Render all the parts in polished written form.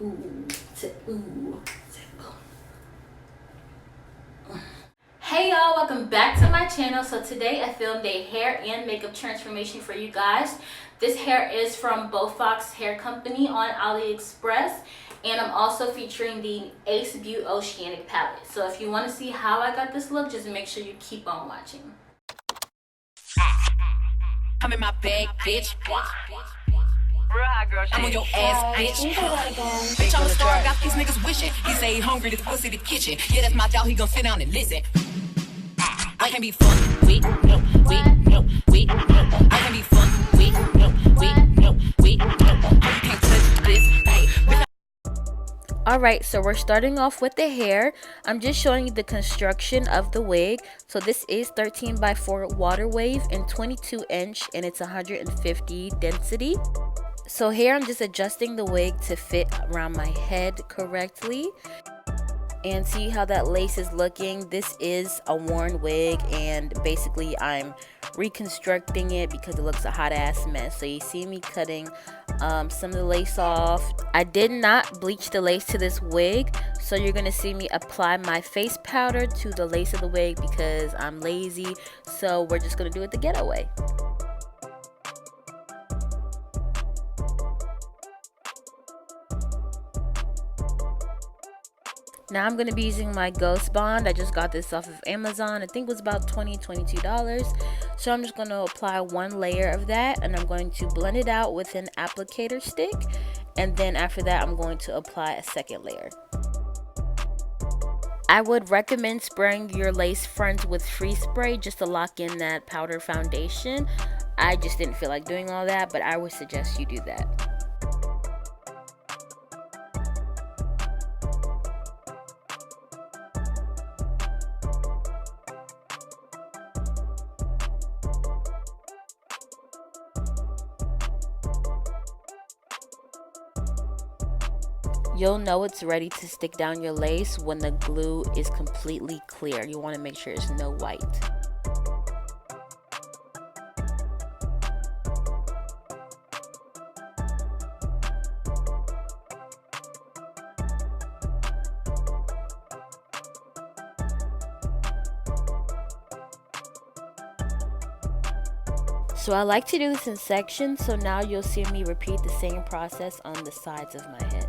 Ooh, ooh, Hey y'all, welcome back to my channel. So today I filmed a hair and makeup transformation for you guys. This hair is from Beaufox Hair Company on AliExpress, and I'm also featuring the Beaufox Oceanic palette. So if you want to see how I got this look, just make sure you keep on watching. I'm in my bag, bitch. Real hot girl shit. I'm on your ass, bitch. Bitch, I'm a star, got these niggas wishing. He say he hungry, this pussy the kitchen. Yeah, that's my dog, he gon' sit down and listen. I can be fun, we, no, we, no, we, no. I can be fun, we, no, we, no, we, no. You can't touch this, hey. Alright, so we're starting off with the hair. I'm just showing you the construction of the wig. So this is 13x4 water wave and 22 inch, and it's 150 density. So here I'm just adjusting the wig to fit around my head correctly. And see how that lace is looking. This is a worn wig, and basically I'm reconstructing it because it looks a hot ass mess. So you see me cutting some of the lace off. I did not bleach the lace to this wig, so you're gonna see me apply my face powder to the lace of the wig because I'm lazy. So we're just gonna do it the ghetto way. Now I'm going to be using my Ghost Bond. I just got this off of Amazon. I think it was about $22. So I'm just going to apply one layer of that, and I'm going to blend it out with an applicator stick. And then after that, I'm going to apply a second layer. I would recommend spraying your lace fronts with freeze spray just to lock in that powder foundation. I just didn't feel like doing all that, but I would suggest you do that. You'll know it's ready to stick down your lace when the glue is completely clear. You want to make sure there's no white. So I like to do this in sections, so now you'll see me repeat the same process on the sides of my head.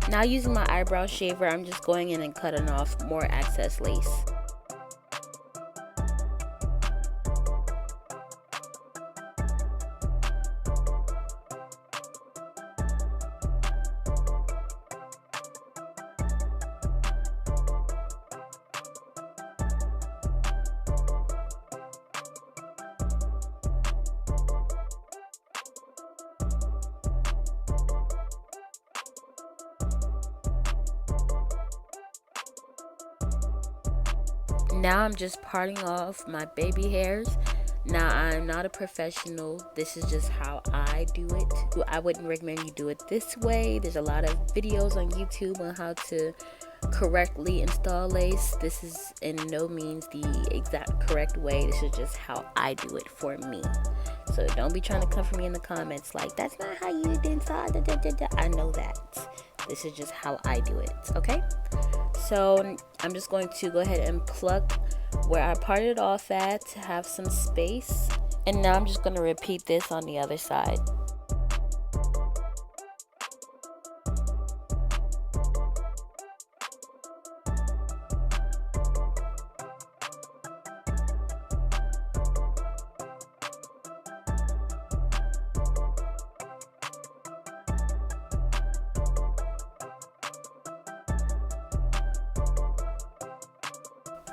Now using my eyebrow shaver, I'm just going in and cutting off more excess lace. Now I'm just parting off my baby hairs. Now I'm not a professional, this is just how I do it. I wouldn't recommend you do it this way. There's a lot of videos on YouTube on how to correctly install lace. This is in no means the exact correct way. This is just how I do it for me. So don't be trying to come for me in the comments like, that's not how you install. I know that. This is just how I do it, okay? So I'm just going to go ahead and pluck where I parted off at to have some space. And now I'm just going to repeat this on the other side.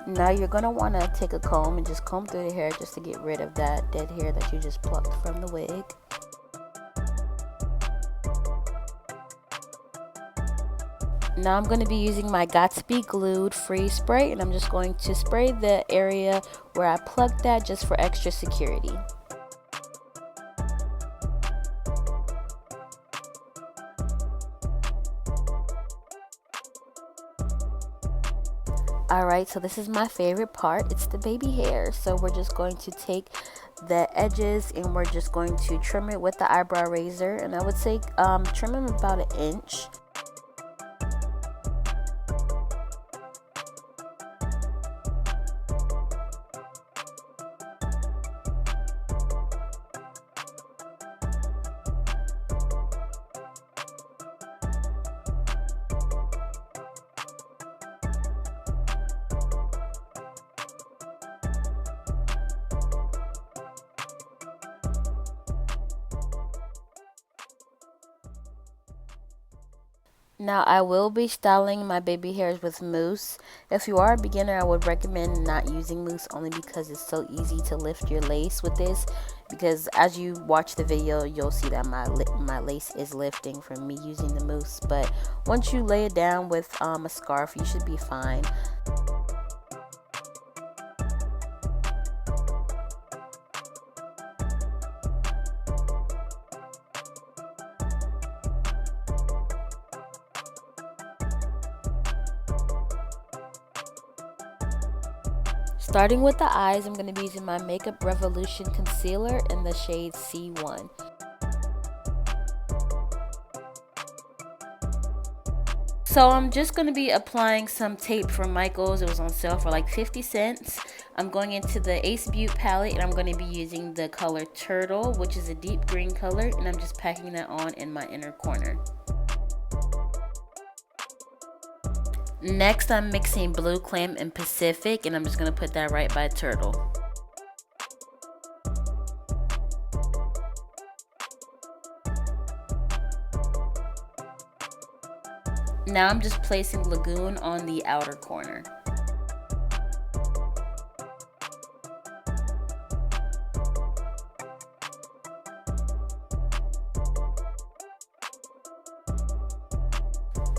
Now you're going to want to take a comb and just comb through the hair just to get rid of that dead hair that you just plucked from the wig. Now I'm going to be using my Got to Be Glued freeze spray, and I'm just going to spray the area where I plucked that just for extra security. Alright, so this is my favorite part. It's the baby hair. So we're just going to take the edges and we're just going to trim it with the eyebrow razor. And I would say trim them about 1 inch. Now I will be styling my baby hairs with mousse. If you are a beginner, I would recommend not using mousse only because it's so easy to lift your lace with this. Because as you watch the video, you'll see that my lace is lifting from me using the mousse. But once you lay it down with a scarf, you should be fine. Starting with the eyes, I'm going to be using my Makeup Revolution Concealer in the shade C1. So I'm just going to be applying some tape from Michaels. It was on sale for like 50 cents. I'm going into the Ace Beauty palette and I'm going to be using the color Turtle, which is a deep green color, and I'm just packing that on in my inner corner. Next, I'm mixing Blue Clam and Pacific, and I'm just going to put that right by Turtle. Now I'm just placing Lagoon on the outer corner.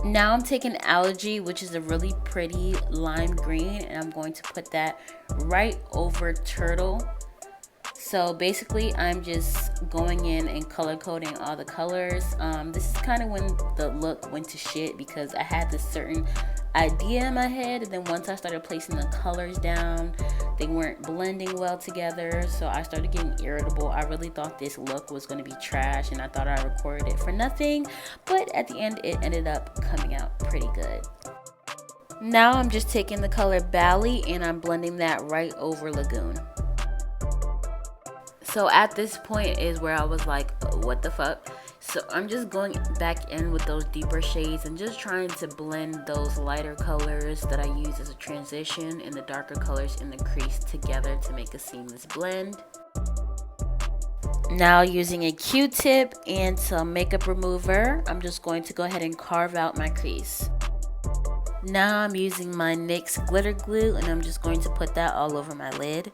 Now I'm taking Algae, which is a really pretty lime green, and I'm going to put that right over Turtle. So basically I'm just going in and color coding all the colors. This is kind of when the look went to shit because I had this certain idea in my head, and then once I started placing the colors down, they weren't blending well together, so I started getting irritable. I really thought this look was going to be trash, and I thought I recorded it for nothing, but at the end it ended up coming out pretty good. Now I'm just taking the color Bali and I'm blending that right over Lagoon. So at this point is where I was like, what the fuck? So I'm just going back in with those deeper shades and just trying to blend those lighter colors that I use as a transition and the darker colors in the crease together to make a seamless blend. Now using a Q-tip and some makeup remover, I'm just going to go ahead and carve out my crease. Now I'm using my NYX glitter glue and I'm just going to put that all over my lid.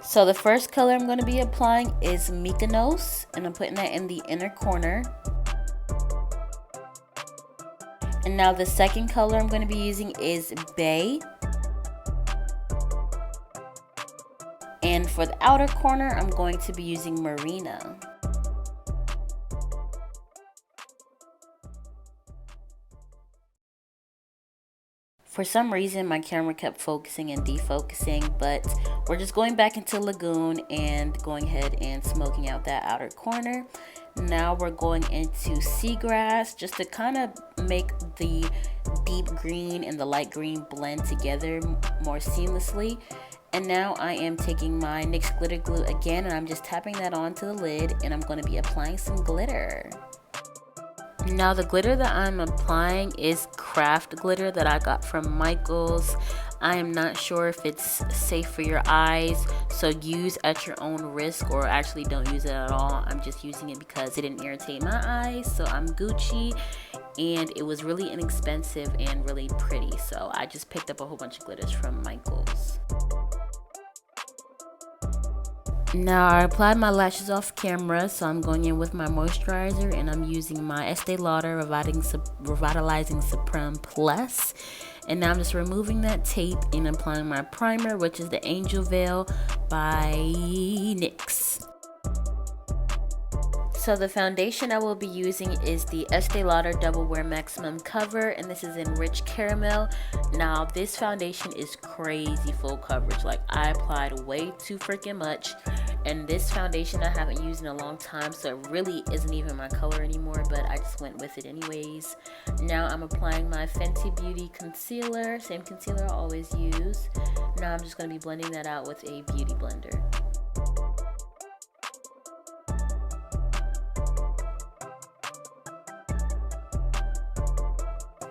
So the first color I'm going to be applying is Mykonos, and I'm putting that in the inner corner. And now the second color I'm going to be using is Bay. And for the outer corner, I'm going to be using Marina. For some reason, my camera kept focusing and defocusing, but we're just going back into Lagoon and going ahead and smoking out that outer corner. Now we're going into Seagrass just to kind of make the deep green and the light green blend together more seamlessly. And now I am taking my NYX glitter glue again, and I'm just tapping that onto the lid, and I'm going to be applying some glitter. Now the glitter that I'm applying is craft glitter that I got from Michaels. I am not sure if it's safe for your eyes, so use at your own risk, or actually don't use it at all. I'm just using it because it didn't irritate my eyes, so I'm Gucci, and it was really inexpensive and really pretty, so I just picked up a whole bunch of glitters from Michaels. Now I applied my lashes off camera, so I'm going in with my moisturizer, and I'm using my Estee Lauder Revitalizing Supreme Plus. And now I'm just removing that tape and applying my primer, which is the Angel Veil by NYX. So the foundation I will be using is the Estee Lauder Double Wear Maximum Cover, and this is in Rich Caramel. Now this foundation is crazy full coverage. Like, I applied way too freaking much, and this foundation I haven't used in a long time, so it really isn't even my color anymore, but I just went with it anyways. Now I'm applying my Fenty Beauty concealer, same concealer I always use. Now I'm just going to be blending that out with a beauty blender.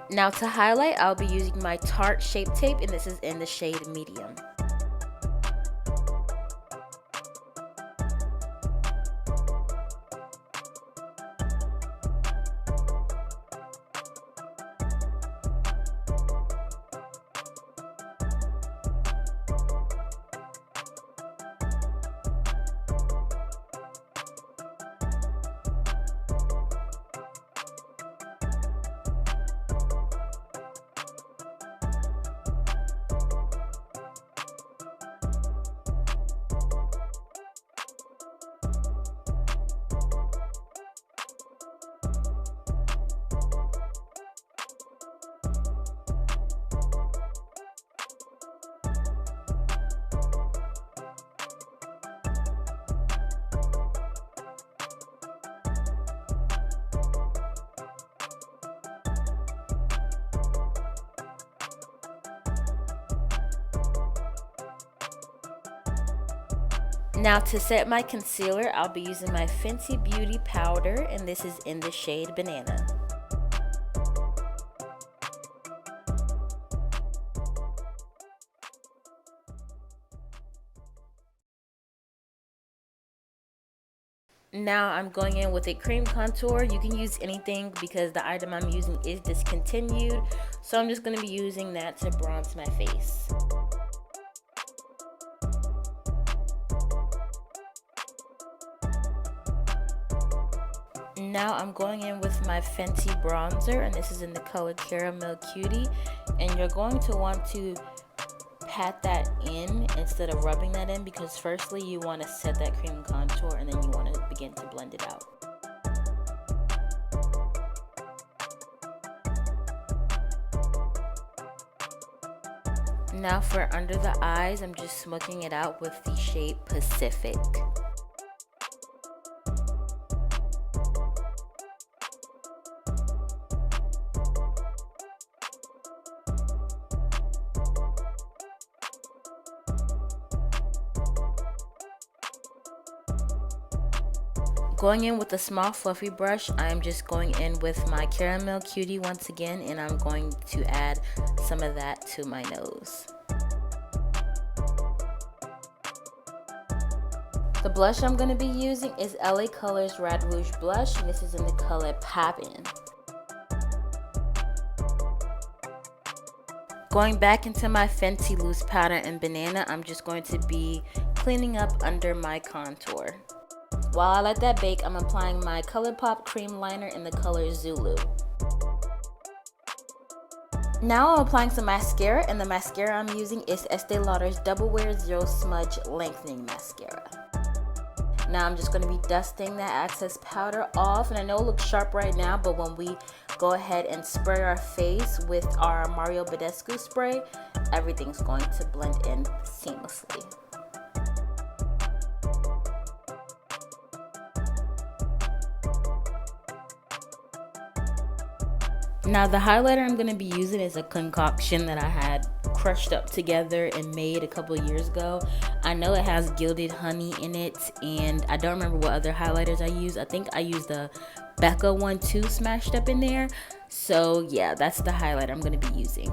Now to highlight, I'll be using my Tarte Shape Tape, and this is in the shade Medium. Now to set my concealer, I'll be using my Fenty Beauty powder, and this is in the shade Banana. Now I'm going in with a cream contour. You can use anything because the item I'm using is discontinued, so I'm just going to be using that to bronze my face. Now I'm going in with my Fenty bronzer, and this is in the color Caramel Cutie, and you're going to want to pat that in instead of rubbing that in, because firstly you want to set that cream contour and then you want to begin to blend it out. Now for under the eyes, I'm just smoking it out with the shade Pacific. Going in with a small fluffy brush, I'm just going in with my Caramel Cutie once again, and I'm going to add some of that to my nose. The blush I'm going to be using is LA Colors Red Rouge Blush, and this is in the color Pabbin. Going back into my Fenty Loose Powder and Banana, I'm just going to be cleaning up under my contour. While I let that bake, I'm applying my ColourPop cream liner in the color Zulu. Now I'm applying some mascara, and the mascara I'm using is Estee Lauder's Double Wear Zero Smudge Lengthening Mascara. Now I'm just going to be dusting that excess powder off, and I know it looks sharp right now, but when we go ahead and spray our face with our Mario Badescu spray, everything's going to blend in seamlessly. Now the highlighter I'm going to be using is a concoction that I had crushed up together and made a couple of years ago. I know it has gilded honey in it, and I don't remember what other highlighters I used. I think I used the Becca one too smashed up in there. So yeah, that's the highlighter I'm going to be using.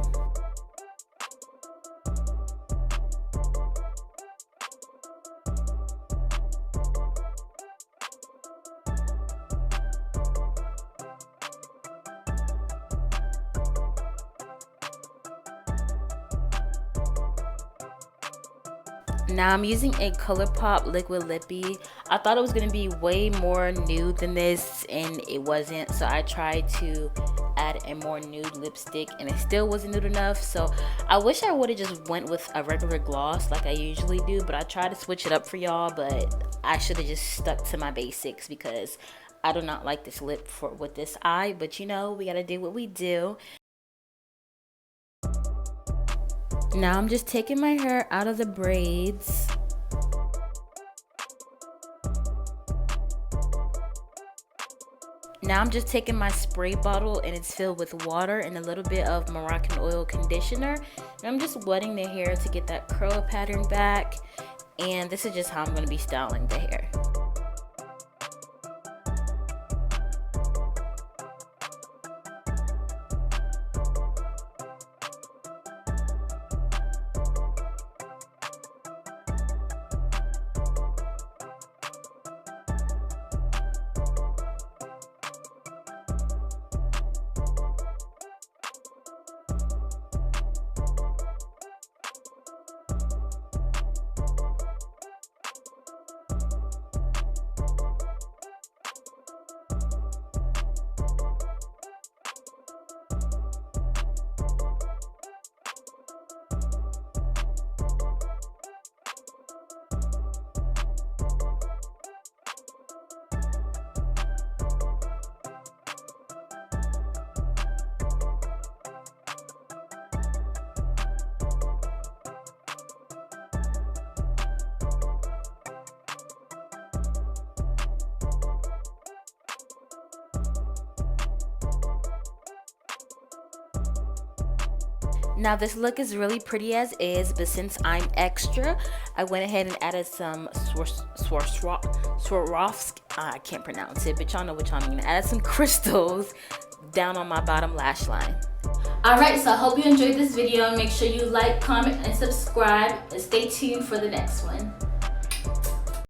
Now I'm using a ColourPop Liquid Lippy. I thought it was going to be way more nude than this, and it wasn't. So I tried to add a more nude lipstick, and it still wasn't nude enough. So I wish I would have just went with a regular gloss like I usually do, but I tried to switch it up for y'all, but I should have just stuck to my basics because I do not like this lip with this eye. But you know, we got to do what we do. Now I'm just taking my hair out of the braids. Now I'm just taking my spray bottle, and it's filled with water and a little bit of Moroccan oil conditioner. And I'm just wetting the hair to get that curl pattern back. And this is just how I'm going to be styling the hair. Now this look is really pretty as is, but since I'm extra, I went ahead and added some Swarovski, I can't pronounce it, but y'all know what y'all mean. I added some crystals down on my bottom lash line. Alright, so I hope you enjoyed this video. Make sure you like, comment, and subscribe, and stay tuned for the next one.